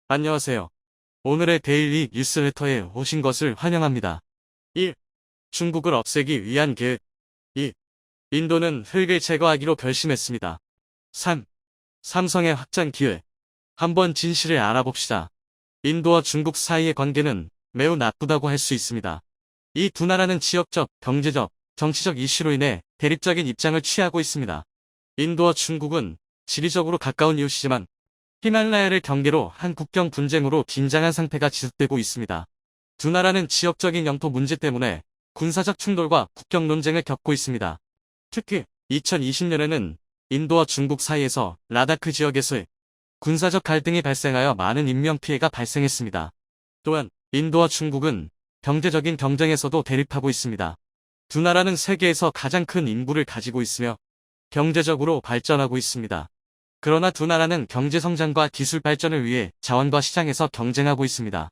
안녕하세요. 오늘의 데일리 뉴스레터에 오신 것을 환영합니다. 1. 중국을 없애기 위한 계획. 2. 인도는 흙을 제거하기로 결심했습니다. 3. 삼성의 확장 기회. 한번 진실을 알아봅시다. 인도와 중국 사이의 관계는 매우 나쁘다고 할 수 있습니다. 이 두 나라는 지역적, 경제적, 정치적 이슈로 인해 대립적인 입장을 취하고 있습니다. 인도와 중국은 지리적으로 가까운 이웃이지만 히말라야를 경계로 한 국경 분쟁으로 긴장한 상태가 지속되고 있습니다. 두 나라는 지역적인 영토 문제 때문에 군사적 충돌과 국경 논쟁을 겪고 있습니다. 특히 2020년에는 인도와 중국 사이에서 라다크 지역에서 군사적 갈등이 발생하여 많은 인명피해가 발생했습니다. 또한 인도와 중국은 경제적인 경쟁에서도 대립하고 있습니다. 두 나라는 세계에서 가장 큰 인구를 가지고 있으며 경제적으로 발전하고 있습니다. 그러나 두 나라는 경제 성장과 기술 발전을 위해 자원과 시장에서 경쟁하고 있습니다.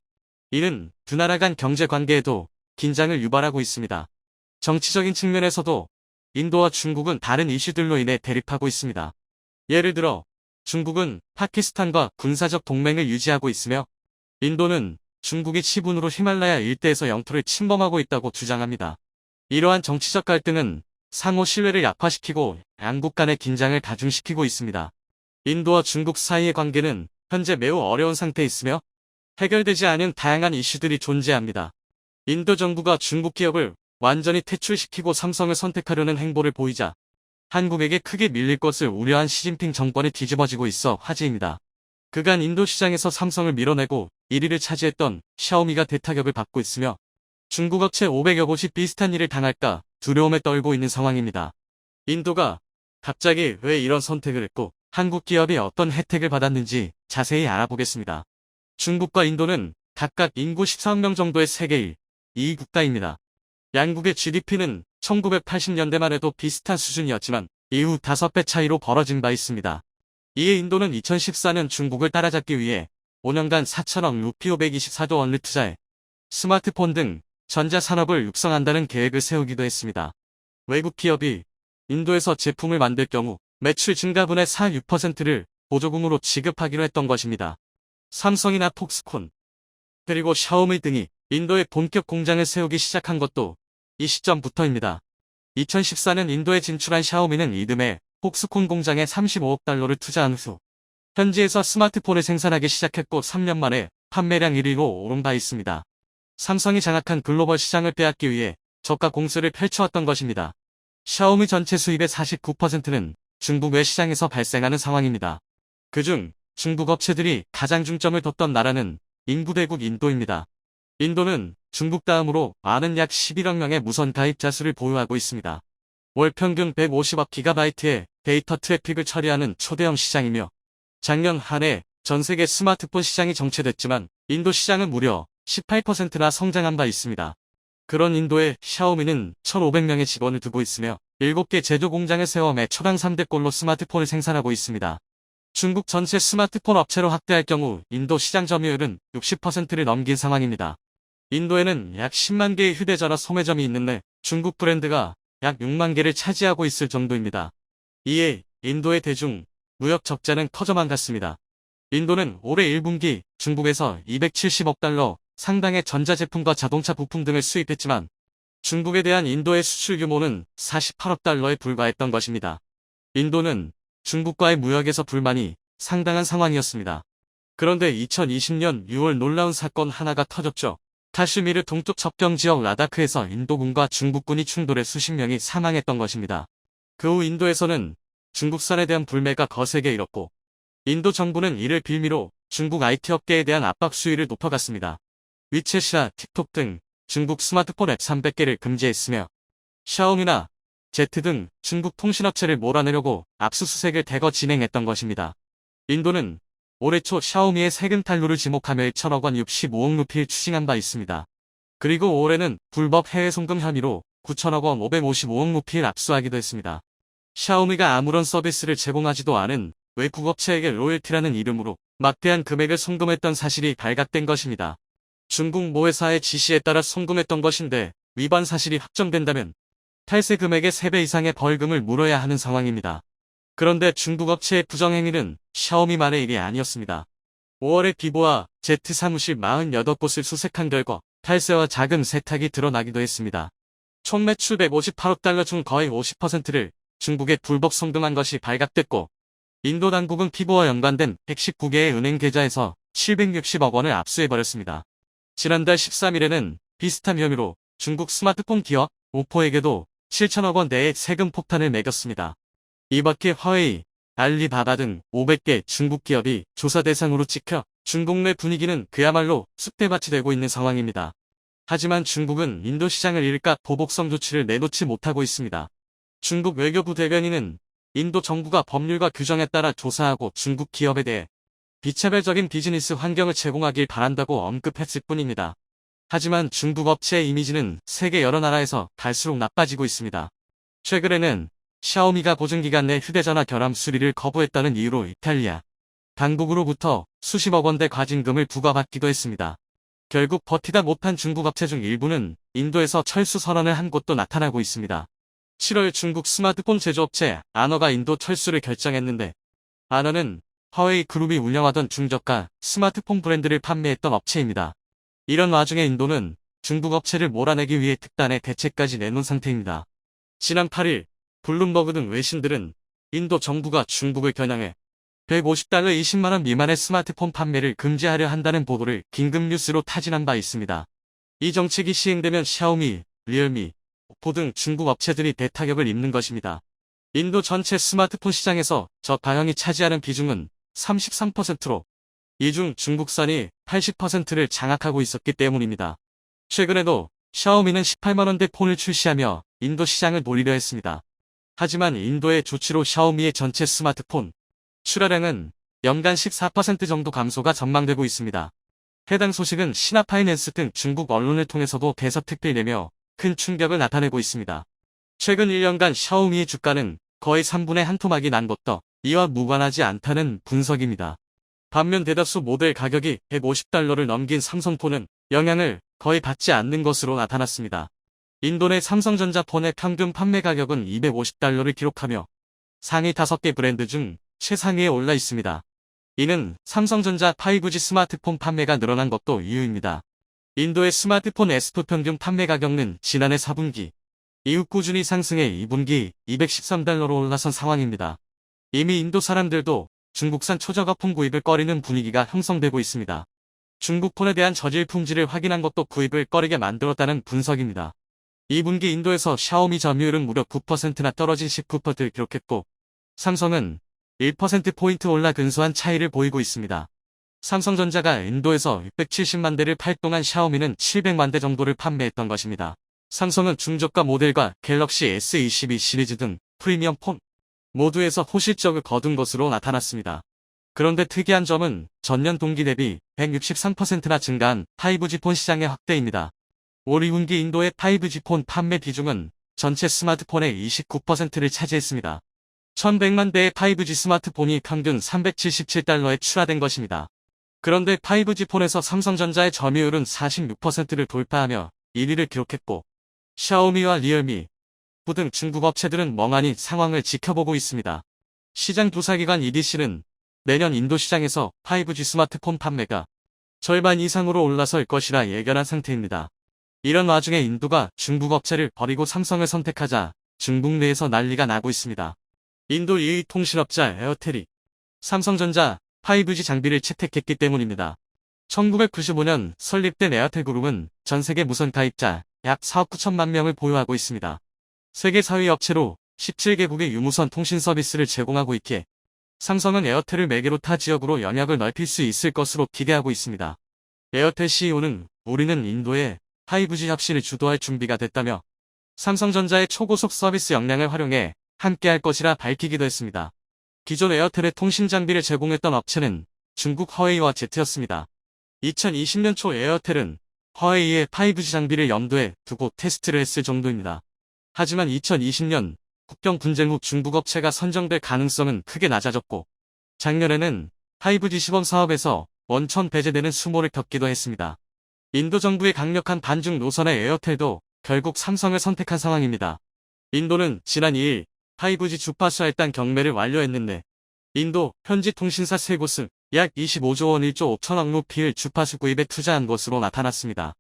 이는 두 나라 간 경제 관계에도 긴장을 유발하고 있습니다. 정치적인 측면에서도 인도와 중국은 다른 이슈들로 인해 대립하고 있습니다. 예를 들어 중국은 파키스탄과 군사적 동맹을 유지하고 있으며 인도는 중국이 치분으로 히말라야 일대에서 영토를 침범하고 있다고 주장합니다. 이러한 정치적 갈등은 상호 신뢰를 약화시키고 양국 간의 긴장을 가중시키고 있습니다. 인도와 중국 사이의 관계는 현재 매우 어려운 상태에 있으며 해결되지 않은 다양한 이슈들이 존재합니다. 인도 정부가 중국 기업을 완전히 퇴출시키고 삼성을 선택하려는 행보를 보이자 한국에게 크게 밀릴 것을 우려한 시진핑 정권이 뒤집어지고 있어 화제입니다. 그간 인도 시장에서 삼성을 밀어내고 1위를 차지했던 샤오미가 대타격을 받고 있으며 중국 업체 500여 곳이 비슷한 일을 당할까 두려움에 떨고 있는 상황입니다. 인도가 갑자기 왜 이런 선택을 했고 한국 기업이 어떤 혜택을 받았는지 자세히 알아보겠습니다. 중국과 인도는 각각 인구 14억 명 정도의 세계 1, 2위 국가입니다. 양국의 GDP는 1980년대만 해도 비슷한 수준이었지만 이후 5배 차이로 벌어진 바 있습니다. 이에 인도는 2014년 중국을 따라잡기 위해 5년간 4천억 루피 524조 원을 투자해 스마트폰 등 전자산업을 육성한다는 계획을 세우기도 했습니다. 외국 기업이 인도에서 제품을 만들 경우 매출 증가분의 4~6%를 보조금으로 지급하기로 했던 것입니다. 삼성이나 폭스콘, 그리고 샤오미 등이 인도에 본격 공장을 세우기 시작한 것도 이 시점부터입니다. 2014년 인도에 진출한 샤오미는 이듬해 폭스콘 공장에 35억 달러를 투자한 후 현지에서 스마트폰을 생산하기 시작했고 3년 만에 판매량 1위로 오른 바 있습니다. 삼성이 장악한 글로벌 시장을 빼앗기 위해 저가 공세를 펼쳐왔던 것입니다. 샤오미 전체 수입의 49%는 중국 외 시장에서 발생하는 상황입니다. 그중 중국 업체들이 가장 중점을 뒀던 나라는 인구대국 인도입니다. 인도는 중국 다음으로 많은 약 11억 명의 무선 가입자 수를 보유하고 있습니다. 월 평균 150억 기가바이트의 데이터 트래픽을 처리하는 초대형 시장이며 작년 한 해 전 세계 스마트폰 시장이 정체됐지만 인도 시장은 무려 18%나 성장한 바 있습니다. 그런 인도에 샤오미는 1,500명의 직원을 두고 있으며 7개 제조 공장을 세워 매 초당 3대꼴로 스마트폰을 생산하고 있습니다. 중국 전체 스마트폰 업체로 확대할 경우 인도 시장 점유율은 60%를 넘긴 상황입니다. 인도에는 약 10만 개의 휴대전화 소매점이 있는데 중국 브랜드가 약 6만 개를 차지하고 있을 정도입니다. 이에 인도의 대중 무역 적자는 커져만 갔습니다. 인도는 올해 1분기 중국에서 270억 달러 상당의 전자제품과 자동차 부품 등을 수입했지만 중국에 대한 인도의 수출 규모는 48억 달러에 불과했던 것입니다. 인도는 중국과의 무역에서 불만이 상당한 상황이었습니다. 그런데 2020년 6월 놀라운 사건 하나가 터졌죠. 카슈미르 동쪽 접경 지역 라다크에서 인도군과 중국군이 충돌해 수십 명이 사망했던 것입니다. 그 후 인도에서는 중국산에 대한 불매가 거세게 일었고 인도 정부는 이를 빌미로 중국 IT 업계에 대한 압박 수위를 높여갔습니다. 위챗이나 틱톡 등 중국 스마트폰 앱 300개를 금지했으며 샤오미나 Z 등 중국 통신업체를 몰아내려고 압수수색을 대거 진행했던 것입니다. 인도는 올해 초 샤오미의 세금 탈루를 지목하며 1천억 원 65억 루피를 추징한 바 있습니다. 그리고 올해는 불법 해외 송금 혐의로 9천억 원 555억 루피를 압수하기도 했습니다. 샤오미가 아무런 서비스를 제공하지도 않은 외국 업체에게 로열티라는 이름으로 막대한 금액을 송금했던 사실이 발각된 것입니다. 중국 모 회사의 지시에 따라 송금했던 것인데 위반 사실이 확정된다면 탈세 금액의 3배 이상의 벌금을 물어야 하는 상황입니다. 그런데 중국 업체의 부정행위는 샤오미만의 일이 아니었습니다. 5월에 비보와 Z 사무실 48곳을 수색한 결과 탈세와 자금 세탁이 드러나기도 했습니다. 총 매출 158억 달러 중 거의 50%를 중국에 불법 송금한 것이 발각됐고, 인도 당국은 피보와 연관된 119개의 은행 계좌에서 760억 원을 압수해버렸습니다. 지난달 13일에는 비슷한 혐의로 중국 스마트폰 기업 오포에게도 7천억 원대의 세금 폭탄을 매겼습니다. 이 밖에 화웨이, 알리바바 등 500개 중국 기업이 조사 대상으로 찍혀 중국 내 분위기는 그야말로 쑥대밭이 되고 있는 상황입니다. 하지만 중국은 인도 시장을 잃을까 보복성 조치를 내놓지 못하고 있습니다. 중국 외교부 대변인은 인도 정부가 법률과 규정에 따라 조사하고 중국 기업에 대해 비차별적인 비즈니스 환경을 제공하길 바란다고 언급했을 뿐입니다. 하지만 중국 업체의 이미지는 세계 여러 나라에서 갈수록 나빠지고 있습니다. 최근에는 샤오미가 보증기간 내 휴대전화 결함 수리를 거부했다는 이유로 이탈리아 당국으로부터 수십억 원대 과징금을 부과받기도 했습니다. 결국 버티다 못한 중국 업체 중 일부는 인도에서 철수 선언을 한 곳도 나타나고 있습니다. 7월 중국 스마트폰 제조업체 아너가 인도 철수를 결정했는데, 아너는 화웨이 그룹이 운영하던 중저가 스마트폰 브랜드를 판매했던 업체입니다. 이런 와중에 인도는 중국 업체를 몰아내기 위해 특단의 대책까지 내놓은 상태입니다. 지난 8일 블룸버그 등 외신들은 인도 정부가 중국을 겨냥해 150달러 20만원 미만의 스마트폰 판매를 금지하려 한다는 보도를 긴급 뉴스로 타진한 바 있습니다. 이 정책이 시행되면 샤오미, 리얼미, 오포 등 중국 업체들이 대타격을 입는 것입니다. 인도 전체 스마트폰 시장에서 저가형이 차지하는 비중은 33%로 이 중 중국산이 80%를 장악하고 있었기 때문입니다. 최근에도 샤오미는 18만원대 폰을 출시하며 인도 시장을 노리려 했습니다. 하지만 인도의 조치로 샤오미의 전체 스마트폰 출하량은 연간 14% 정도 감소가 전망되고 있습니다. 해당 소식은 신화파이낸스 등 중국 언론을 통해서도 대서특필 내며 큰 충격을 나타내고 있습니다. 최근 1년간 샤오미의 주가는 거의 3분의 1 토막이 난 것도 이와 무관하지 않다는 분석입니다. 반면 대다수 모델 가격이 150달러를 넘긴 삼성폰은 영향을 거의 받지 않는 것으로 나타났습니다. 인도 내 삼성전자 폰의 평균 판매 가격은 250달러를 기록하며 상위 5개 브랜드 중 최상위에 올라 있습니다. 이는 삼성전자 5G 스마트폰 판매가 늘어난 것도 이유입니다. 인도의 스마트폰 S2 평균 판매 가격은 지난해 4분기 이후 꾸준히 상승해 2분기 213달러로 올라선 상황입니다. 이미 인도 사람들도 중국산 초저가 폰 구입을 꺼리는 분위기가 형성되고 있습니다. 중국 폰에 대한 저질 품질을 확인한 것도 구입을 꺼리게 만들었다는 분석입니다. 2분기 인도에서 샤오미 점유율은 무려 9%나 떨어진 19%를 기록했고, 삼성은 1%포인트 올라 근소한 차이를 보이고 있습니다. 삼성전자가 인도에서 670만 대를 팔 동안 샤오미는 700만 대 정도를 판매했던 것입니다. 삼성은 중저가 모델과 갤럭시 S22 시리즈 등 프리미엄 폰 모두에서 호실적을 거둔 것으로 나타났습니다. 그런데 특이한 점은 전년 동기 대비 163%나 증가한 5G 폰 시장의 확대입니다. 올 2분기 인도의 5G 폰 판매 비중은 전체 스마트폰의 29%를 차지했습니다. 1100만 대의 5G 스마트폰이 평균 377달러에 출하된 것입니다. 그런데 5G 폰에서 삼성전자의 점유율은 46%를 돌파하며 1위를 기록했고, 샤오미와 리얼미, 오포 등 중국 업체들은 멍하니 상황을 지켜보고 있습니다. 시장 조사기관 EDC는 내년 인도 시장에서 5G 스마트폰 판매가 절반 이상으로 올라설 것이라 예견한 상태입니다. 이런 와중에 인도가 중국 업체를 버리고 삼성을 선택하자 중국 내에서 난리가 나고 있습니다. 인도 2위 통신업자 에어텔이 삼성전자 5G 장비를 채택했기 때문입니다. 1995년 설립된 에어텔그룹은 전 세계 무선 가입자 약 4억 9천만 명을 보유하고 있습니다. 세계 4위 업체로 17개국의 유무선 통신 서비스를 제공하고 있기에 삼성은 에어텔을 매개로 타 지역으로 영역을 넓힐 수 있을 것으로 기대하고 있습니다. 에어텔 CEO는 우리는 인도의 5G 혁신을 주도할 준비가 됐다며 삼성전자의 초고속 서비스 역량을 활용해 함께할 것이라 밝히기도 했습니다. 기존 에어텔의 통신 장비를 제공했던 업체는 중국 화웨이와 Z였습니다. 2020년 초 에어텔은 화웨이의 5G 장비를 염두에 두고 테스트를 했을 정도입니다. 하지만 2020년 국경 분쟁 후 중국 업체가 선정될 가능성은 크게 낮아졌고, 작년에는 5G 시범 사업에서 원천 배제되는 수모를 겪기도 했습니다. 인도 정부의 강력한 반중 노선의 에어텔도 결국 삼성을 선택한 상황입니다. 인도는 지난 2일 5G 주파수 할당 경매를 완료했는데, 인도 현지 통신사 3곳은 약 25조 원 1조 5천억 루피를 주파수 구입에 투자한 것으로 나타났습니다.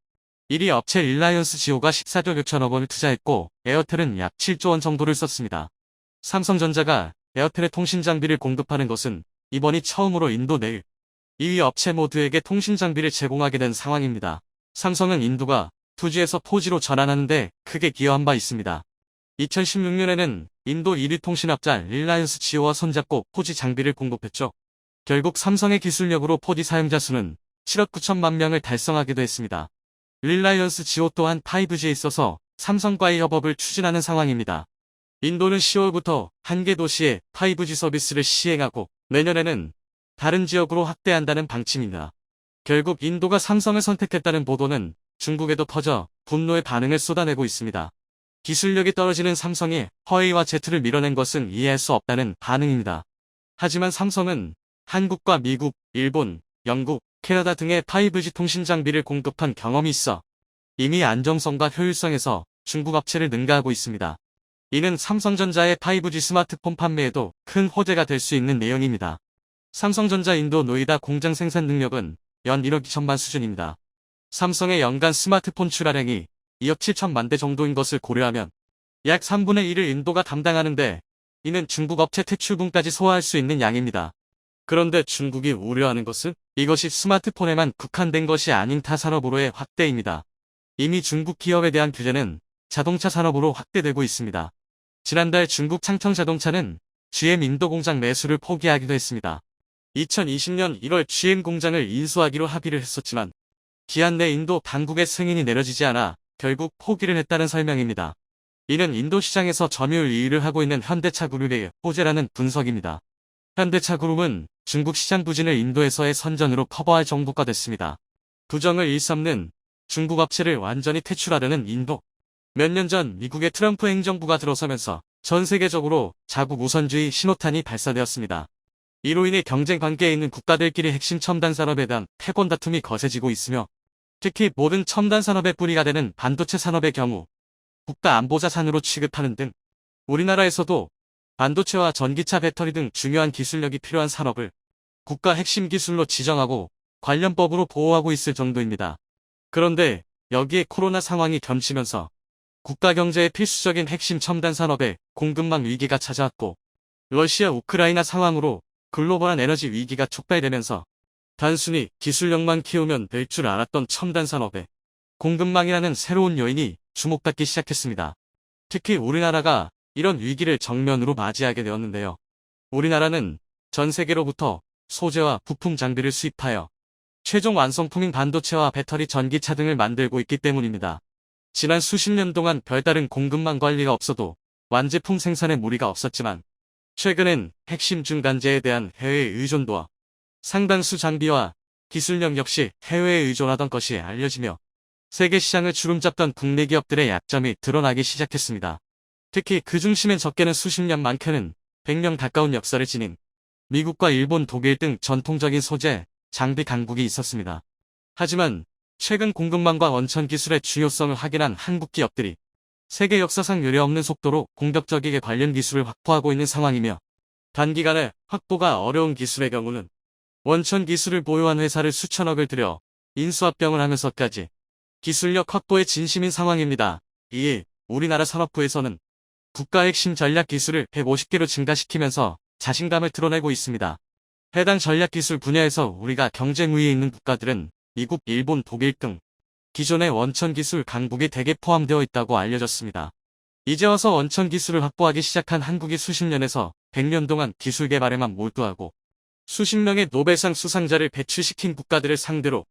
1위 업체 릴라이언스 지오가 14조 6천억 원을 투자했고 에어텔은 약 7조 원 정도를 썼습니다. 삼성전자가 에어텔의 통신 장비를 공급하는 것은 이번이 처음으로 인도 내 2위 업체 모두에게 통신 장비를 제공하게 된 상황입니다. 삼성은 인도가 2G에서 4G로 전환하는 데 크게 기여한 바 있습니다. 2016년에는 인도 1위 통신업자 릴라이언스 지오와 손잡고 4G 장비를 공급했죠. 결국 삼성의 기술력으로 4G 사용자 수는 7억 9천만 명을 달성하기도 했습니다. 릴라이언스 지오 또한 5G에 있어서 삼성과의 협업을 추진하는 상황입니다. 인도는 10월부터 한 개 도시에 5G 서비스를 시행하고 내년에는 다른 지역으로 확대한다는 방침입니다. 결국 인도가 삼성을 선택했다는 보도는 중국에도 퍼져 분노의 반응을 쏟아내고 있습니다. 기술력이 떨어지는 삼성이 허웨이와 제트를 밀어낸 것은 이해할 수 없다는 반응입니다. 하지만 삼성은 한국과 미국, 일본, 영국, 캐나다 등의 5G 통신 장비를 공급한 경험이 있어 이미 안정성과 효율성에서 중국 업체를 능가하고 있습니다. 이는 삼성전자의 5G 스마트폰 판매에도 큰 호재가 될 수 있는 내용입니다. 삼성전자 인도 노이다 공장 생산 능력은 연 1억 2천만 수준입니다. 삼성의 연간 스마트폰 출하량이 2억 7천만 대 정도인 것을 고려하면 약 3분의 1을 인도가 담당하는데 이는 중국 업체 퇴출분까지 소화할 수 있는 양입니다. 그런데 중국이 우려하는 것은 이것이 스마트폰에만 국한된 것이 아닌 타 산업으로의 확대입니다. 이미 중국 기업에 대한 규제는 자동차 산업으로 확대되고 있습니다. 지난달 중국 창청자동차는 GM 인도 공장 매수를 포기하기도 했습니다. 2020년 1월 GM 공장을 인수하기로 합의를 했었지만 기한 내 인도 당국의 승인이 내려지지 않아 결국 포기를 했다는 설명입니다. 이는 인도 시장에서 점유율 2위를 하고 있는 현대차 그룹의 호재라는 분석입니다. 현대차 그룹은 중국 시장 부진을 인도에서의 선전으로 커버할 정도가 됐습니다. 부정을 일삼는 중국 업체를 완전히 퇴출하려는 인도. 몇 년 전 미국의 트럼프 행정부가 들어서면서 전 세계적으로 자국 우선주의 신호탄이 발사되었습니다. 이로 인해 경쟁 관계에 있는 국가들끼리 핵심 첨단 산업에 대한 패권 다툼이 거세지고 있으며 특히 모든 첨단 산업의 뿌리가 되는 반도체 산업의 경우 국가 안보 자산으로 취급하는 등 우리나라에서도 반도체와 전기차 배터리 등 중요한 기술력이 필요한 산업을 국가 핵심 기술로 지정하고 관련법으로 보호하고 있을 정도입니다. 그런데 여기에 코로나 상황이 겹치면서 국가 경제의 필수적인 핵심 첨단 산업에 공급망 위기가 찾아왔고 러시아 우크라이나 상황으로 글로벌한 에너지 위기가 촉발되면서 단순히 기술력만 키우면 될 줄 알았던 첨단 산업에 공급망이라는 새로운 요인이 주목받기 시작했습니다. 특히 우리나라가 이런 위기를 정면으로 맞이하게 되었는데요. 우리나라는 전 세계로부터 소재와 부품 장비를 수입하여 최종 완성품인 반도체와 배터리 전기차 등을 만들고 있기 때문입니다. 지난 수십 년 동안 별다른 공급망 관리가 없어도 완제품 생산에 무리가 없었지만 최근엔 핵심 중간재에 대한 해외 의존도와 상당수 장비와 기술력 역시 해외에 의존하던 것이 알려지며 세계 시장을 주름잡던 국내 기업들의 약점이 드러나기 시작했습니다. 특히 그 중심엔 적게는 수십 년 많게는 100년 가까운 역사를 지닌 미국과 일본, 독일 등 전통적인 소재, 장비 강국이 있었습니다. 하지만 최근 공급망과 원천 기술의 중요성을 확인한 한국 기업들이 세계 역사상 유례없는 속도로 공격적이게 관련 기술을 확보하고 있는 상황이며 단기간에 확보가 어려운 기술의 경우는 원천 기술을 보유한 회사를 수천억을 들여 인수합병을 하면서까지 기술력 확보에 진심인 상황입니다. 이에 우리나라 산업부에서는 국가 핵심 전략 기술을 150개로 증가시키면서 자신감을 드러내고 있습니다. 해당 전략 기술 분야에서 우리가 경쟁 우위에 있는 국가들은 미국, 일본, 독일 등 기존의 원천 기술 강국이 대개 포함되어 있다고 알려졌습니다. 이제 와서 원천 기술을 확보하기 시작한 한국이 수십 년에서 100년 동안 기술 개발에만 몰두하고 수십 명의 노벨상 수상자를 배출시킨 국가들을 상대로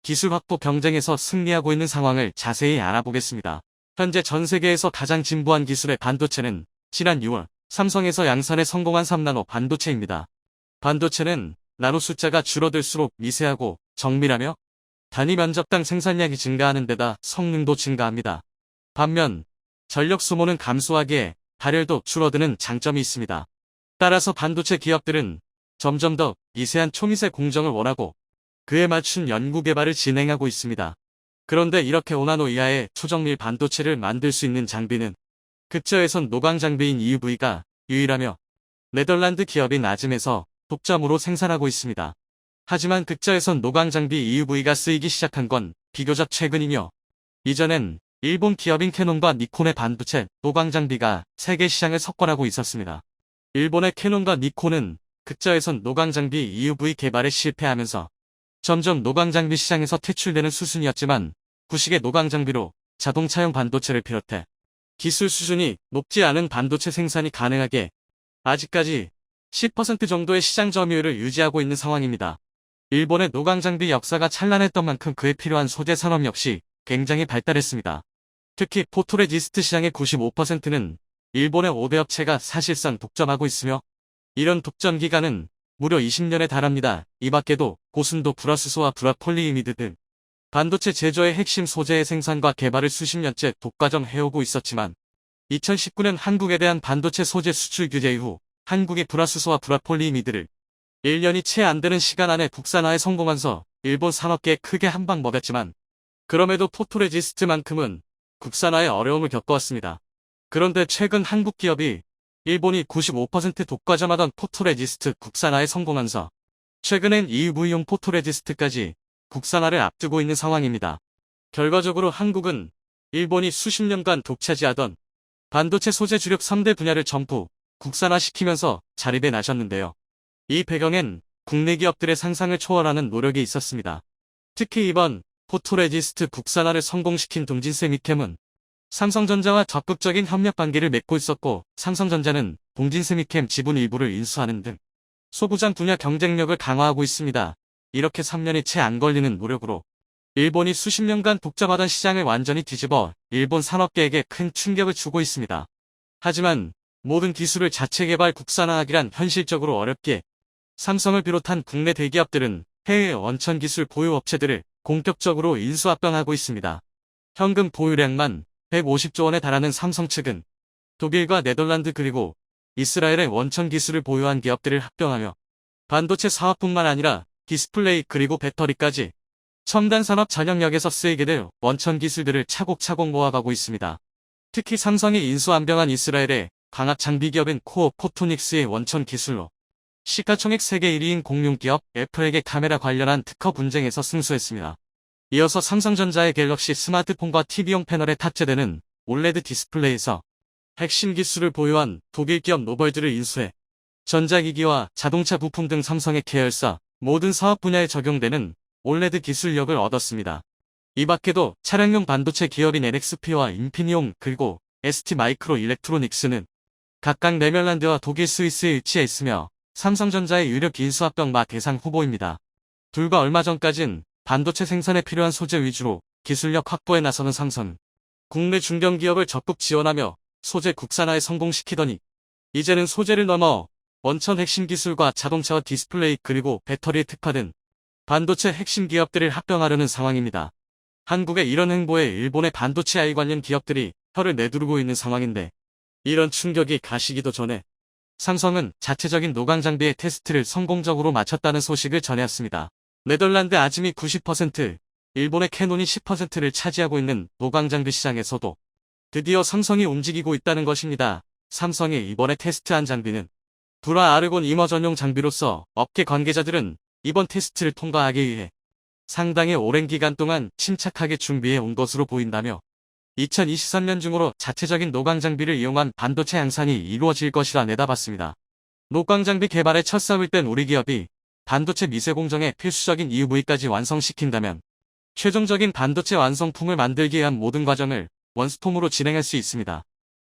기술 확보 경쟁에서 승리하고 있는 상황을 자세히 알아보겠습니다. 현재 전 세계에서 가장 진보한 기술의 반도체는 지난 6월 삼성에서 양산에 성공한 3나노 반도체입니다. 반도체는 나노 숫자가 줄어들수록 미세하고 정밀하며 단위 면적당 생산량이 증가하는 데다 성능도 증가합니다. 반면 전력 소모는 감소하기에 발열도 줄어드는 장점이 있습니다. 따라서 반도체 기업들은 점점 더 미세한 초미세 공정을 원하고 그에 맞춘 연구개발을 진행하고 있습니다. 그런데 이렇게 5나노 이하의 초정밀 반도체를 만들 수 있는 장비는 급저에선 노광 장비인 EUV가 유일하며 네덜란드 기업인 아즘에서 독점으로 생산하고 있습니다. 하지만 극자에선 노광장비 EUV가 쓰이기 시작한 건 비교적 최근이며 이전엔 일본 기업인 캐논과 니콘의 반도체 노광장비가 세계 시장을 석권하고 있었습니다. 일본의 캐논과 니콘은 극자에선 노광장비 EUV 개발에 실패하면서 점점 노광장비 시장에서 퇴출되는 수순이었지만 구식의 노광장비로 자동차용 반도체를 비롯해 기술 수준이 높지 않은 반도체 생산이 가능하게 아직까지 10% 정도의 시장 점유율을 유지하고 있는 상황입니다. 일본의 노광장비 역사가 찬란했던 만큼 그에 필요한 소재 산업 역시 굉장히 발달했습니다. 특히 포토레지스트 시장의 95%는 일본의 5대 업체가 사실상 독점하고 있으며 이런 독점 기간은 무려 20년에 달합니다. 이 밖에도 고순도 불화수소와 불화폴리이미드 등 반도체 제조의 핵심 소재의 생산과 개발을 수십 년째 독과점 해오고 있었지만 2019년 한국에 대한 반도체 소재 수출 규제 이후 한국이 불화수소와 불화폴리이미드를 1년이 채 안 되는 시간 안에 국산화에 성공하면서 일본 산업계에 크게 한방 먹였지만 그럼에도 포토레지스트만큼은 국산화에 어려움을 겪어왔습니다. 그런데 최근 한국 기업이 일본이 95% 독과점하던 포토레지스트 국산화에 성공하면서 최근엔 EUV용 포토레지스트까지 국산화를 앞두고 있는 상황입니다. 결과적으로 한국은 일본이 수십 년간 독차지하던 반도체 소재 주력 3대 분야를 전부 국산화시키면서 자립에 나섰는데요. 이 배경엔 국내 기업들의 상상을 초월하는 노력이 있었습니다. 특히 이번 포토레지스트 국산화를 성공시킨 동진세미캠은 삼성전자와 적극적인 협력 관계를 맺고 있었고 삼성전자는 동진세미캠 지분 일부를 인수하는 등 소부장 분야 경쟁력을 강화하고 있습니다. 이렇게 3년이 채 안 걸리는 노력으로 일본이 수십 년간 독점하던 시장을 완전히 뒤집어 일본 산업계에게 큰 충격을 주고 있습니다. 하지만 모든 기술을 자체 개발 국산화하기란 현실적으로 어렵기에 삼성을 비롯한 국내 대기업들은 해외 원천 기술 보유 업체들을 본격적으로 인수합병하고 있습니다. 현금 보유량만 150조 원에 달하는 삼성 측은 독일과 네덜란드 그리고 이스라엘의 원천 기술을 보유한 기업들을 합병하며 반도체 사업뿐만 아니라 디스플레이 그리고 배터리까지 첨단 산업 전역력에서 쓰이게 될 원천 기술들을 차곡차곡 모아가고 있습니다. 특히 삼성이 인수합병한 이스라엘의 광학 장비 기업인 코어 포토닉스의 원천 기술로 시가총액 세계 1위인 공룡기업 애플에게 카메라 관련한 특허 분쟁에서 승수했습니다. 이어서 삼성전자의 갤럭시 스마트폰과 TV용 패널에 탑재되는 올레드 디스플레이에서 핵심 기술을 보유한 독일 기업 노벌즈를 인수해 전자기기와 자동차 부품 등 삼성의 계열사 모든 사업 분야에 적용되는 올레드 기술력을 얻었습니다. 이 밖에도 차량용 반도체 기업인 NXP와 인피니온 그리고 ST마이크로 일렉트로닉스는 각각 네덜란드와 독일 스위스에 위치해 있으며 삼성전자의 유력 인수합병 대상 후보입니다. 불과 얼마 전까진 반도체 생산에 필요한 소재 위주로 기술력 확보에 나서는 삼성은 국내 중견기업을 적극 지원하며 소재 국산화에 성공시키더니 이제는 소재를 넘어 원천 핵심 기술과 자동차와 디스플레이 그리고 배터리에 특화된 반도체 핵심 기업들을 합병하려는 상황입니다. 한국의 이런 행보에 일본의 반도체 AI 관련 기업들이 혀를 내두르고 있는 상황인데 이런 충격이 가시기도 전에 삼성은 자체적인 노광 장비의 테스트를 성공적으로 마쳤다는 소식을 전해왔습니다. 네덜란드 아즈미 90%, 일본의 캐논이 10%를 차지하고 있는 노광 장비 시장에서도 드디어 삼성이 움직이고 있다는 것입니다. 삼성이 이번에 테스트한 장비는 불화 아르곤 이머 전용 장비로서 업계 관계자들은 이번 테스트를 통과하기 위해 상당히 오랜 기간 동안 침착하게 준비해 온 것으로 보인다며 2023년 중으로 자체적인 노광 장비를 이용한 반도체 양산이 이루어질 것이라 내다봤습니다. 노광 장비 개발에 첫 삽을 뗀 우리 기업이 반도체 미세 공정에 필수적인 EUV까지 완성시킨다면 최종적인 반도체 완성품을 만들기 위한 모든 과정을 원스톱으로 진행할 수 있습니다.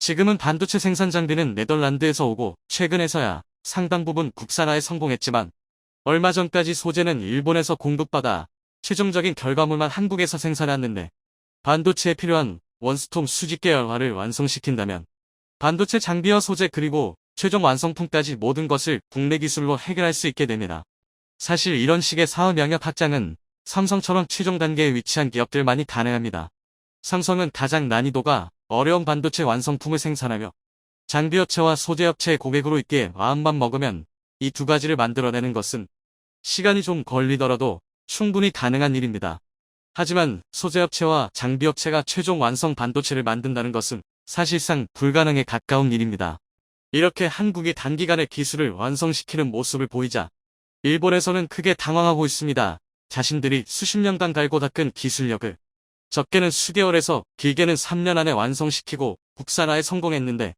지금은 반도체 생산 장비는 네덜란드에서 오고 최근에서야 상당 부분 국산화에 성공했지만 얼마 전까지 소재는 일본에서 공급받아 최종적인 결과물만 한국에서 생산했는데 반도체에 필요한 원스톱 수직 계열화를 완성시킨다면 반도체 장비와 소재 그리고 최종 완성품까지 모든 것을 국내 기술로 해결할 수 있게 됩니다. 사실 이런 식의 사업 영역 확장은 삼성처럼 최종 단계에 위치한 기업들만이 가능합니다. 삼성은 가장 난이도가 어려운 반도체 완성품을 생산하며 장비업체와 소재업체의 고객으로 있기에 마음만 먹으면 이 두 가지를 만들어내는 것은 시간이 좀 걸리더라도 충분히 가능한 일입니다. 하지만 소재업체와 장비업체가 최종 완성 반도체를 만든다는 것은 사실상 불가능에 가까운 일입니다. 이렇게 한국이 단기간에 기술을 완성시키는 모습을 보이자 일본에서는 크게 당황하고 있습니다. 자신들이 수십 년간 갈고 닦은 기술력을 적게는 수개월에서 길게는 3년 안에 완성시키고 국산화에 성공했는데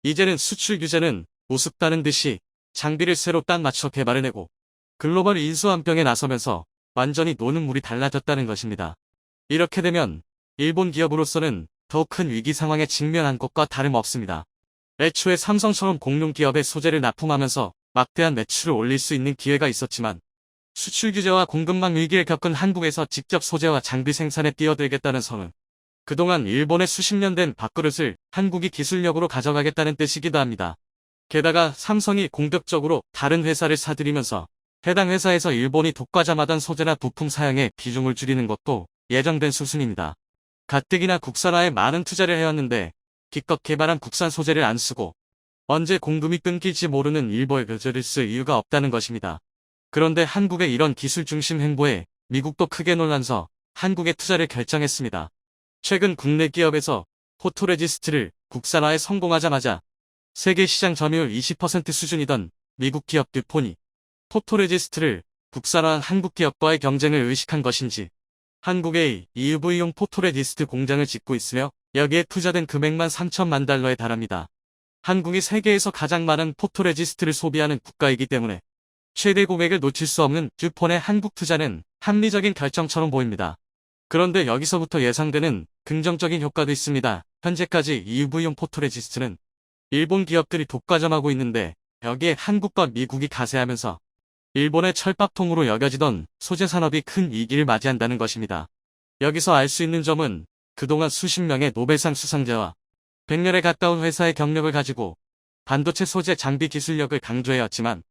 이제는 수출 규제는 우습다는 듯이 장비를 새로 딱 맞춰 개발해내고 글로벌 인수합병에 나서면서 완전히 노는 물이 달라졌다는 것입니다. 이렇게 되면 일본 기업으로서는 더 큰 위기 상황에 직면한 것과 다름없습니다. 애초에 삼성처럼 공룡 기업의 소재를 납품하면서 막대한 매출을 올릴 수 있는 기회가 있었지만 수출 규제와 공급망 위기를 겪은 한국에서 직접 소재와 장비 생산에 뛰어들겠다는 선은 그동안 일본의 수십 년 된 밥그릇을 한국이 기술력으로 가져가겠다는 뜻이기도 합니다. 게다가 삼성이 공격적으로 다른 회사를 사들이면서 해당 회사에서 일본이 독과점하던 소재나 부품 사용에 비중을 줄이는 것도 예정된 수순입니다. 가뜩이나 국산화에 많은 투자를 해왔는데 기껏 개발한 국산 소재를 안 쓰고 언제 공급이 끊길지 모르는 일보의 거절을 쓸 이유가 없다는 것입니다. 그런데 한국의 이런 기술 중심 행보에 미국도 크게 놀라서 한국에 투자를 결정했습니다. 최근 국내 기업에서 포토레지스트를 국산화에 성공하자마자 세계 시장 점유율 20% 수준이던 미국 기업 듀폰이 포토레지스트를 국산화한 한국 기업과의 경쟁을 의식한 것인지 한국의 EUV용 포토레지스트 공장을 짓고 있으며 여기에 투자된 금액만 3천만 달러에 달합니다. 한국이 세계에서 가장 많은 포토레지스트를 소비하는 국가이기 때문에 최대 고객을 놓칠 수 없는 듀폰의 한국 투자는 합리적인 결정처럼 보입니다. 그런데 여기서부터 예상되는 긍정적인 효과도 있습니다. 현재까지 EUV용 포토레지스트는 일본 기업들이 독과점하고 있는데 여기에 한국과 미국이 가세하면서 일본의 철밥통으로 여겨지던 소재 산업이 큰 위기를 맞이한다는 것입니다. 여기서 알 수 있는 점은 그동안 수십 명의 노벨상 수상자와 100년에 가까운 회사의 경력을 가지고 반도체 소재 장비 기술력을 강조해왔지만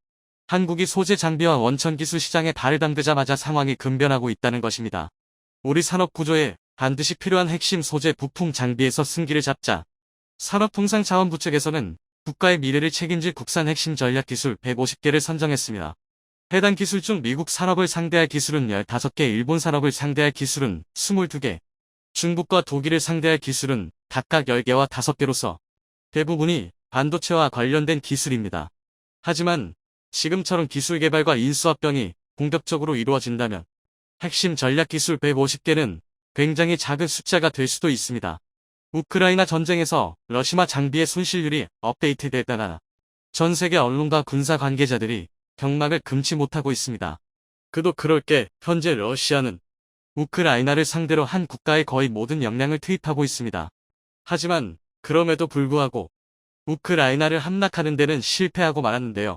한국이 소재 장비와 원천 기술 시장에 발을 담그자마자 상황이 급변하고 있다는 것입니다. 우리 산업 구조에 반드시 필요한 핵심 소재 부품 장비에서 승기를 잡자 산업통상자원부 측에서는 국가의 미래를 책임질 국산 핵심 전략 기술 150개를 선정했습니다. 해당 기술 중 미국 산업을 상대할 기술은 15개, 일본 산업을 상대할 기술은 22개, 중국과 독일을 상대할 기술은 각각 10개와 5개로서 대부분이 반도체와 관련된 기술입니다. 하지만 지금처럼 기술 개발과 인수합병이 본격적으로 이루어진다면 핵심 전략 기술 150개는 굉장히 작은 숫자가 될 수도 있습니다. 우크라이나 전쟁에서 러시아 장비의 손실률이 업데이트됐다나 전 세계 언론과 군사 관계자들이 경막을 금치 못하고 있습니다. 그도 그럴 게 현재 러시아는 우크라이나를 상대로 한 국가의 거의 모든 역량을 투입하고 있습니다. 하지만 그럼에도 불구하고 우크라이나를 함락하는 데는 실패하고 말았는데요.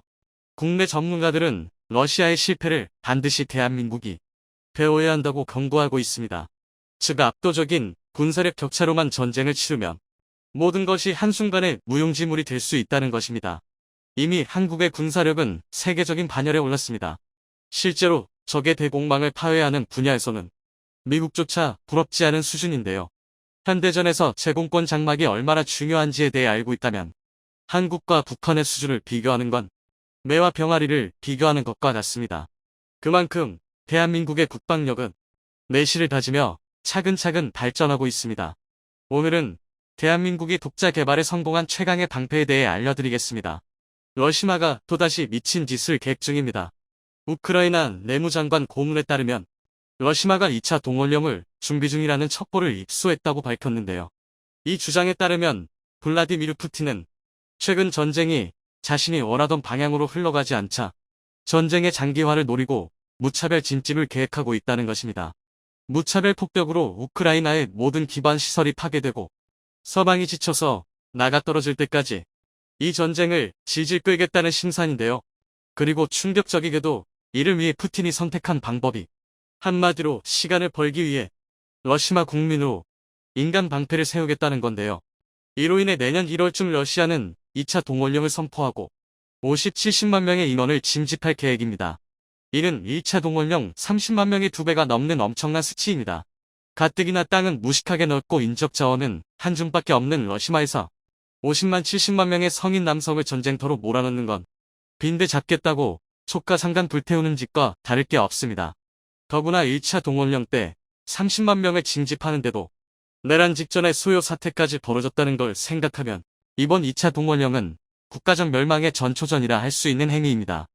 국내 전문가들은 러시아의 실패를 반드시 대한민국이 배워야 한다고 경고하고 있습니다. 즉 압도적인 군사력 격차로만 전쟁을 치르면 모든 것이 한순간에 무용지물이 될 수 있다는 것입니다. 이미 한국의 군사력은 세계적인 반열에 올랐습니다. 실제로 적의 대공망을 파괴하는 분야에서는 미국조차 부럽지 않은 수준인데요. 현대전에서 제공권 장막이 얼마나 중요한지에 대해 알고 있다면 한국과 북한의 수준을 비교하는 건 매와 병아리를 비교하는 것과 같습니다. 그만큼 대한민국의 국방력은 내실을 다지며 차근차근 발전하고 있습니다. 오늘은 대한민국이 독자 개발에 성공한 최강의 방패에 대해 알려드리겠습니다. 러시아가 또다시 미친 짓을 계획 중입니다. 우크라이나 내무장관 고문에 따르면 러시아가 2차 동원령을 준비 중이라는 첩보를 입수했다고 밝혔는데요. 이 주장에 따르면 블라디미르 푸틴은 최근 전쟁이 자신이 원하던 방향으로 흘러가지 않자 전쟁의 장기화를 노리고 무차별 진집을 계획하고 있다는 것입니다. 무차별 폭격으로 우크라이나의 모든 기반 시설이 파괴되고 서방이 지쳐서 나가떨어질 때까지 이 전쟁을 질질 끌겠다는 심산인데요. 그리고 충격적이게도 이를 위해 푸틴이 선택한 방법이 한마디로 시간을 벌기 위해 러시아 국민으로 인간 방패를 세우겠다는 건데요. 이로 인해 내년 1월쯤 러시아는 2차 동원령을 선포하고 50, 70만 명의 인원을 징집할 계획입니다. 이는 1차 동원령 30만 명의 2배가 넘는 엄청난 수치입니다. 가뜩이나 땅은 무식하게 넓고 인적 자원은 한 줌밖에 없는 러시아에서 50만, 70만 명의 성인 남성을 전쟁터로 몰아넣는 건 빈대 잡겠다고 촉가상간 불태우는 짓과 다를 게 없습니다. 더구나 1차 동원령 때 30만 명을 징집하는데도 내란 직전에 소요 사태까지 벌어졌다는 걸 생각하면 이번 2차 동원령은 국가적 멸망의 전초전이라 할 수 있는 행위입니다.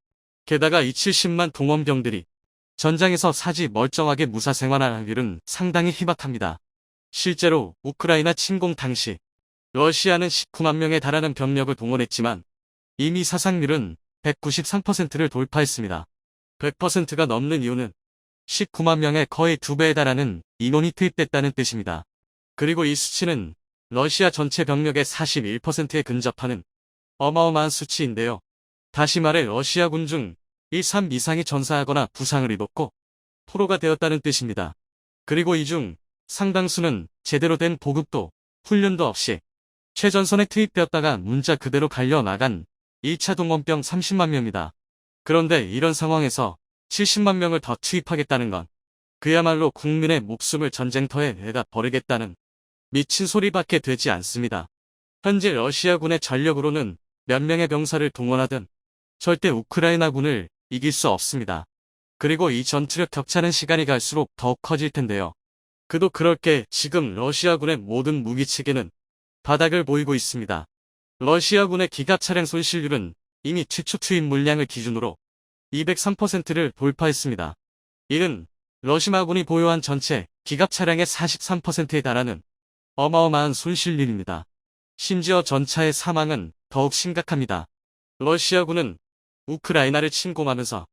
게다가 이 70만 동원병들이 전장에서 사지 멀쩡하게 무사 생활할 일은 상당히 희박합니다. 실제로 우크라이나 침공 당시 러시아는 19만 명에 달하는 병력을 동원했지만 이미 사상률은 193%를 돌파했습니다. 100%가 넘는 이유는 19만 명의 거의 2배에 달하는 인원이 투입됐다는 뜻입니다. 그리고 이 수치는 러시아 전체 병력의 41%에 근접하는 어마어마한 수치인데요. 다시 말해 러시아군 중 1, 3 이상이 전사하거나 부상을 입었고 포로가 되었다는 뜻입니다. 그리고 이 중 상당수는 제대로 된 보급도 훈련도 없이 최전선에 투입되었다가 문자 그대로 갈려나간 1차 동원병 30만 명이다. 그런데 이런 상황에서 70만 명을 더 투입하겠다는 건 그야말로 국민의 목숨을 전쟁터에 내다 버리겠다는 미친 소리밖에 되지 않습니다. 현재 러시아군의 전력으로는 몇 명의 병사를 동원하든 절대 우크라이나군을 이길 수 없습니다. 그리고 이 전투력 격차는 시간이 갈수록 더욱 커질 텐데요. 그도 그럴 게 지금 러시아군의 모든 무기체계는 바닥을 보이고 있습니다. 러시아군의 기갑 차량 손실률은 이미 최초 투입 물량을 기준으로 203%를 돌파했습니다. 이는 러시아군이 보유한 전체 기갑 차량의 43%에 달하는 어마어마한 손실률입니다. 심지어 전차의 사망은 더욱 심각합니다. 러시아군은 우크라이나를 침공하면서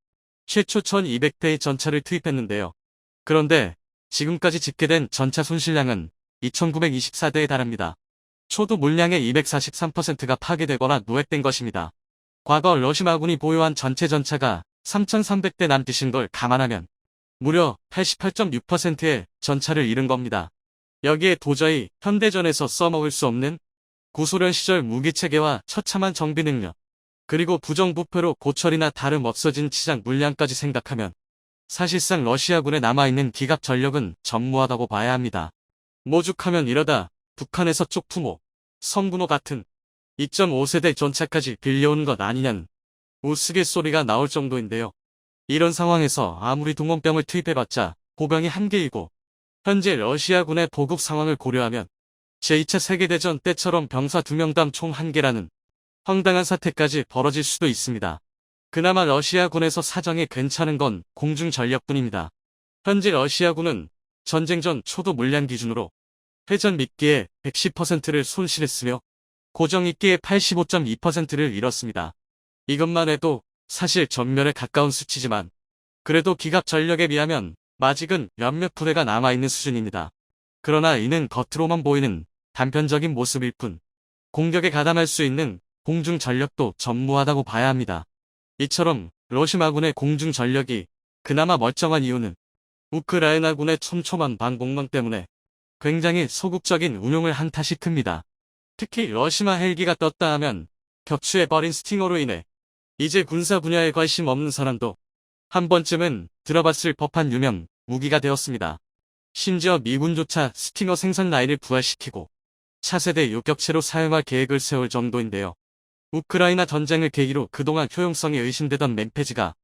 최초 1200대의 전차를 투입했는데요. 그런데 지금까지 집계된 전차 손실량은 2924대에 달합니다. 초도 물량의 243%가 파괴되거나 누액된 것입니다. 과거 러시아군이 보유한 전체 전차가 3300대 남짓인 걸 감안하면 무려 88.6%의 전차를 잃은 겁니다. 여기에 도저히 현대전에서 써먹을 수 없는 구소련 시절 무기체계와 처참한 정비 능력, 그리고 부정부패로 고철이나 다름 없어진 치장 물량까지 생각하면 사실상 러시아군에 남아있는 기갑 전력은 전무하다고 봐야 합니다. 오죽하면 이러다 북한에서 쪽투모, 성분호 같은 2.5세대 전차까지 빌려온 것 아니냐는 우스갯소리가 나올 정도인데요. 이런 상황에서 아무리 동원병을 투입해봤자 보병이 한개이고 현재 러시아군의 보급 상황을 고려하면 제2차 세계대전 때처럼 병사 2명당 총 1개라는 황당한 사태까지 벌어질 수도 있습니다. 그나마 러시아군에서 사정이 괜찮은 건 공중 전력뿐입니다. 현재 러시아군은 전쟁 전 초도 물량 기준으로 회전 미끼의 110%를 손실했으며 고정 미끼의 85.2%를 잃었습니다. 이것만 해도 사실 전멸에 가까운 수치지만 그래도 기갑 전력에 비하면 아직은 몇몇 부대가 남아있는 수준입니다. 그러나 이는 겉으로만 보이는 단편적인 모습일 뿐 공격에 가담할 수 있는 공중 전력도 전무하다고 봐야 합니다. 이처럼 러시아군의 공중 전력이 그나마 멀쩡한 이유는 우크라이나군의 촘촘한 방공망 때문에 굉장히 소극적인 운용을 한 탓이 큽니다. 특히 러시아 헬기가 떴다 하면 격추해버린 스팅어로 인해 이제 군사 분야에 관심 없는 사람도 한 번쯤은 들어봤을 법한 유명 무기가 되었습니다. 심지어 미군조차 스팅어 생산 라인을 부활시키고 차세대 요격체로 사용할 계획을 세울 정도인데요. 우크라이나 전쟁을 계기로 그동안 효용성이 의심되던 멤페지가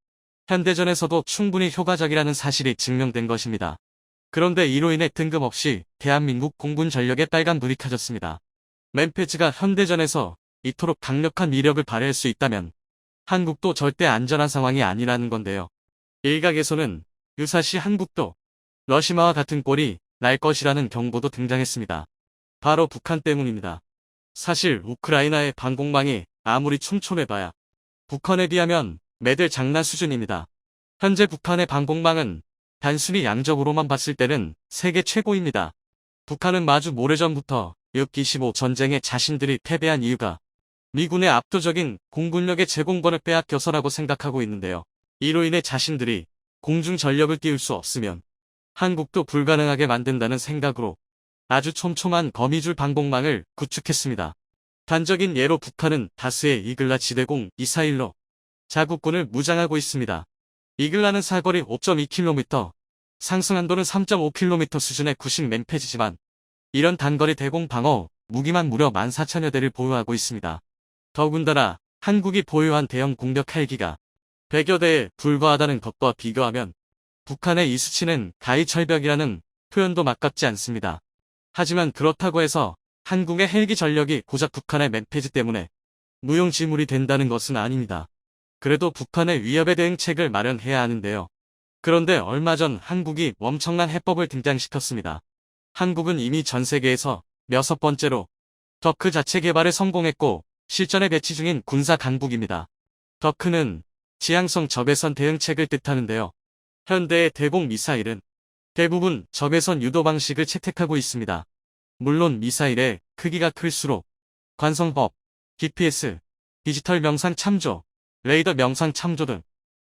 현대전에서도 충분히 효과적이라는 사실이 증명된 것입니다. 그런데 이로 인해 뜬금없이 대한민국 공군 전력에 빨간불이 켜졌습니다. 멤페지가 현대전에서 이토록 강력한 위력을 발휘할 수 있다면 한국도 절대 안전한 상황이 아니라는 건데요. 일각에서는 유사시 한국도 러시아와 같은 꼴이 날 것이라는 경보도 등장했습니다. 바로 북한 때문입니다. 사실 우크라이나의 방공망이 아무리 촘촘해봐야 북한에 비하면 매들 장난 수준입니다. 현재 북한의 방공망은 단순히 양적으로만 봤을 때는 세계 최고입니다. 북한은 마주 오래전부터 6.25 전쟁에 자신들이 패배한 이유가 미군의 압도적인 공군력의 제공권을 빼앗겨서라고 생각하고 있는데요. 이로 인해 자신들이 공중 전력을 띄울 수 없으면 한국도 불가능하게 만든다는 생각으로 아주 촘촘한 거미줄 방공망을 구축했습니다. 단적인 예로 북한은 다수의 이글라 지대공 미사일로 자국군을 무장하고 있습니다. 이글라는 사거리 5.2km, 상승한도는 3.5km 수준의 구식 멤페지지만 이런 단거리 대공 방어 무기만 무려 14,000여 대를 보유하고 있습니다. 더군다나 한국이 보유한 대형 공격 헬기가 100여 대에 불과하다는 것과 비교하면 북한의 이 수치는 가히철벽이라는 표현도 막깝지 않습니다. 하지만 그렇다고 해서 한국의 헬기 전력이 고작 북한의 멤페지 때문에 무용지물이 된다는 것은 아닙니다. 그래도 북한의 위협에 대응책을 마련해야 하는데요. 그런데 얼마 전 한국이 엄청난 해법을 등장시켰습니다. 한국은 이미 전 세계에서 6번째로 더크 자체 개발에 성공했고 실전에 배치 중인 군사 강국입니다. 더크는 지향성 적외선 대응책을 뜻하는데요. 현대의 대공 미사일은 대부분 적외선 유도 방식을 채택하고 있습니다. 물론 미사일의 크기가 클수록 관성법, GPS, 디지털 명상 참조, 레이더 명상 참조 등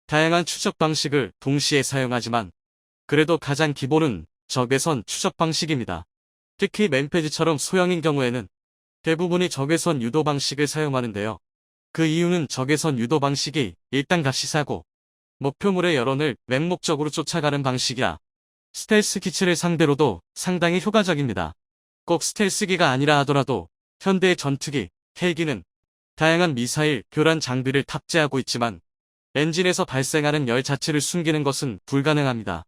다양한 추적 방식을 동시에 사용하지만 그래도 가장 기본은 적외선 추적 방식입니다. 특히 맨페즈처럼 소형인 경우에는 대부분이 적외선 유도 방식을 사용하는데요. 그 이유는 적외선 유도 방식이 일단 값시사고 목표물의 여론을 맹목적으로 쫓아가는 방식이라 스텔스 기체를 상대로도 상당히 효과적입니다. 꼭 스텔스기가 아니라 하더라도 현대의 전투기, 헬기는 다양한 미사일, 교란 장비를 탑재하고 있지만 엔진에서 발생하는 열 자체를 숨기는 것은 불가능합니다.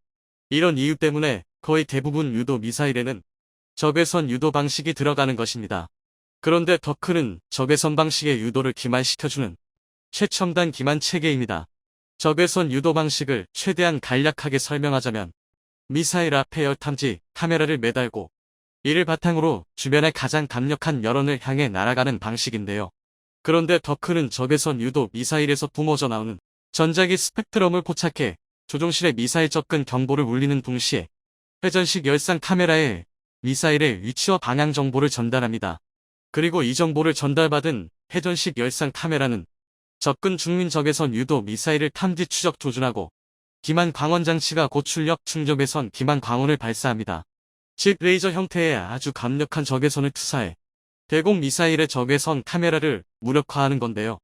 이런 이유 때문에 거의 대부분 유도 미사일에는 적외선 유도 방식이 들어가는 것입니다. 그런데 더크는 적외선 방식의 유도를 기만시켜주는 최첨단 기만 체계입니다. 적외선 유도 방식을 최대한 간략하게 설명하자면 미사일 앞에 열 탐지 카메라를 매달고 이를 바탕으로 주변의 가장 강력한 여론을 향해 날아가는 방식인데요. 그런데 더크는 적외선 유도 미사일에서 뿜어져 나오는 전자기 스펙트럼을 포착해 조종실의 미사일 접근 경보를 울리는 동시에 회전식 열상 카메라에 미사일의 위치와 방향 정보를 전달합니다. 그리고 이 정보를 전달받은 회전식 열상 카메라는 접근 중민 적외선 유도 미사일을 탐지 추적 조준하고 기만 광원 장치가 고출력 충전배선 기만 광원을 발사합니다. 즉 레이저 형태의 아주 강력한 적외선을 투사해 대공 미사일의 적외선 카메라를 무력화하는 건데요.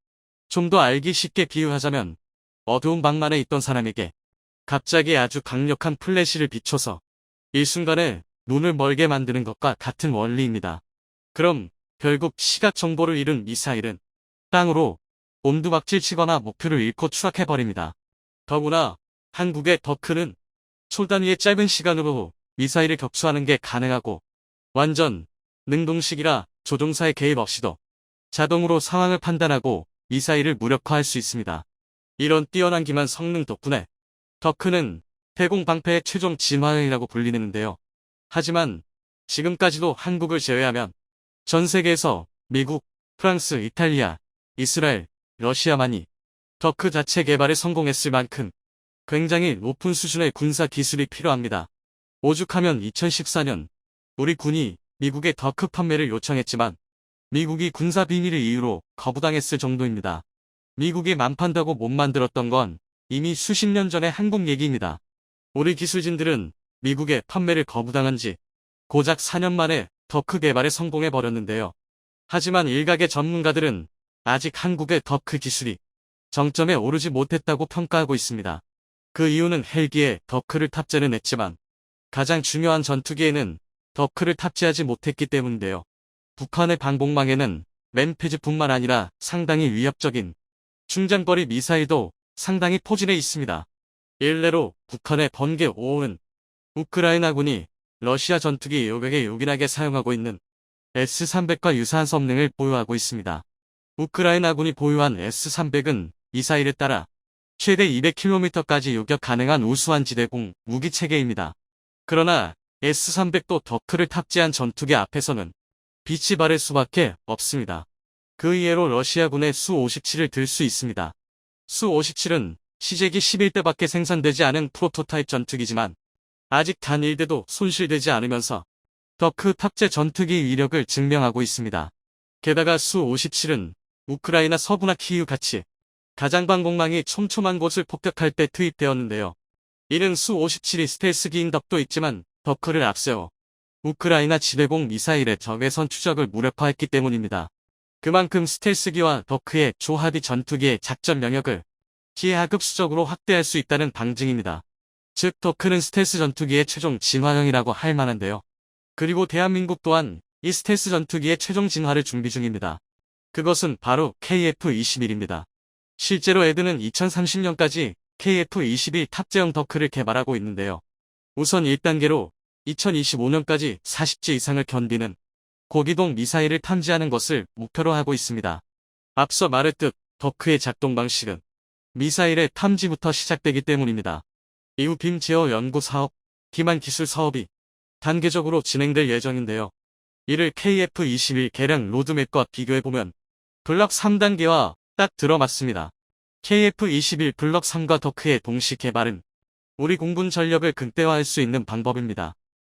좀 더 알기 쉽게 비유하자면 어두운 방만에 있던 사람에게 갑자기 아주 강력한 플래시를 비춰서 일순간에 눈을 멀게 만드는 것과 같은 원리입니다. 그럼 결국 시각 정보를 잃은 미사일은 땅으로 옴두박질 치거나 목표를 잃고 추락해버립니다. 더구나 한국의 더크는 초단위의 짧은 시간으로 미사일을 격추하는 게 가능하고 완전 능동식이라 조종사의 개입 없이도 자동으로 상황을 판단하고 미사일을 무력화할 수 있습니다. 이런 뛰어난 기만 성능 덕분에 더크는 대공 방패의 최종 진화형이라고 불리는데요. 하지만 지금까지도 한국을 제외하면 전 세계에서 미국, 프랑스, 이탈리아, 이스라엘, 러시아만이 더크 자체 개발에 성공했을 만큼 굉장히 높은 수준의 군사 기술이 필요합니다. 오죽하면 2014년 우리 군이 미국의 더크 판매를 요청했지만 미국이 군사 비밀을 이유로 거부당했을 정도입니다. 미국이 만판다고 못 만들었던 건 이미 수십 년 전의 한국 얘기입니다. 우리 기술진들은 미국의 판매를 거부당한 지 고작 4년 만에 더크 개발에 성공해버렸는데요. 하지만 일각의 전문가들은 아직 한국의 더크 기술이 정점에 오르지 못했다고 평가하고 있습니다. 그 이유는 헬기에 더크를 탑재는 했지만 가장 중요한 전투기에는 더크를 탑재하지 못했기 때문인데요. 북한의 방공망에는 맨페즈뿐만 아니라 상당히 위협적인 중장거리 미사일도 상당히 포진해 있습니다. 일례로 북한의 번개 5호는 우크라이나군이 러시아 전투기 요격에 요긴하게 사용하고 있는 S-300과 유사한 성능을 보유하고 있습니다. 우크라이나군이 보유한 S-300은 미사일에 따라 최대 200km까지 요격 가능한 우수한 지대공 무기 체계입니다. 그러나 S-300도 더크를 탑재한 전투기 앞에서는 빛이 바를 수밖에 없습니다. 그 이외로 러시아군의 수-57을 들 수 있습니다. 수-57은 시제기 11대밖에 생산되지 않은 프로토타입 전투기지만 아직 단 1대도 손실되지 않으면서 더크 탑재 전투기 위력을 증명하고 있습니다. 게다가 수-57은 우크라이나 서부나 키이우 같이 가장 방공망이 촘촘한 곳을 폭격할 때 투입되었는데요. 이는 수-57이 스텔스기인 덕도 있지만 더크를 앞세워 우크라이나 지대공 미사일의 적외선 추적을 무력화했기 때문입니다. 그만큼 스텔스기와 더크의 조합이 전투기의 작전 영역을 기하급수적으로 확대할 수 있다는 방증입니다. 즉 더크는 스텔스 전투기의 최종 진화형이라고 할 만한데요. 그리고 대한민국 또한 이 스텔스 전투기의 최종 진화를 준비 중입니다. 그것은 바로 KF-21입니다. 실제로 애드는 2030년까지 KF-21 탑재형 더크를 개발하고 있는데요. 우선 1단계로 2025년까지 40지 이상을 견디는 고기동 미사일을 탐지하는 것을 목표로 하고 있습니다. 앞서 말했듯 더크의 작동 방식은 미사일의 탐지부터 시작되기 때문입니다. 이후 빔 제어 연구 사업, 기만 기술 사업이 단계적으로 진행될 예정인데요. 이를 KF-21 개량 로드맵과 비교해보면 블럭 3단계와 딱 들어맞습니다. KF-21 블럭 3과 더크의 동시 개발은 우리 공군 전력을 극대화할 수 있는 방법입니다.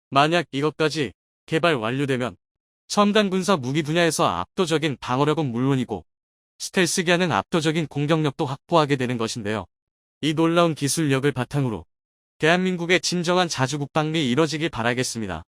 만약 이것까지 개발 완료되면 첨단 군사 무기 분야에서 압도적인 방어력은 물론이고 스텔스 기하는 압도적인 공격력도 확보하게 되는 것인데요. 이 놀라운 기술력을 바탕으로 대한민국의 진정한 자주국방이 이뤄지길 바라겠습니다.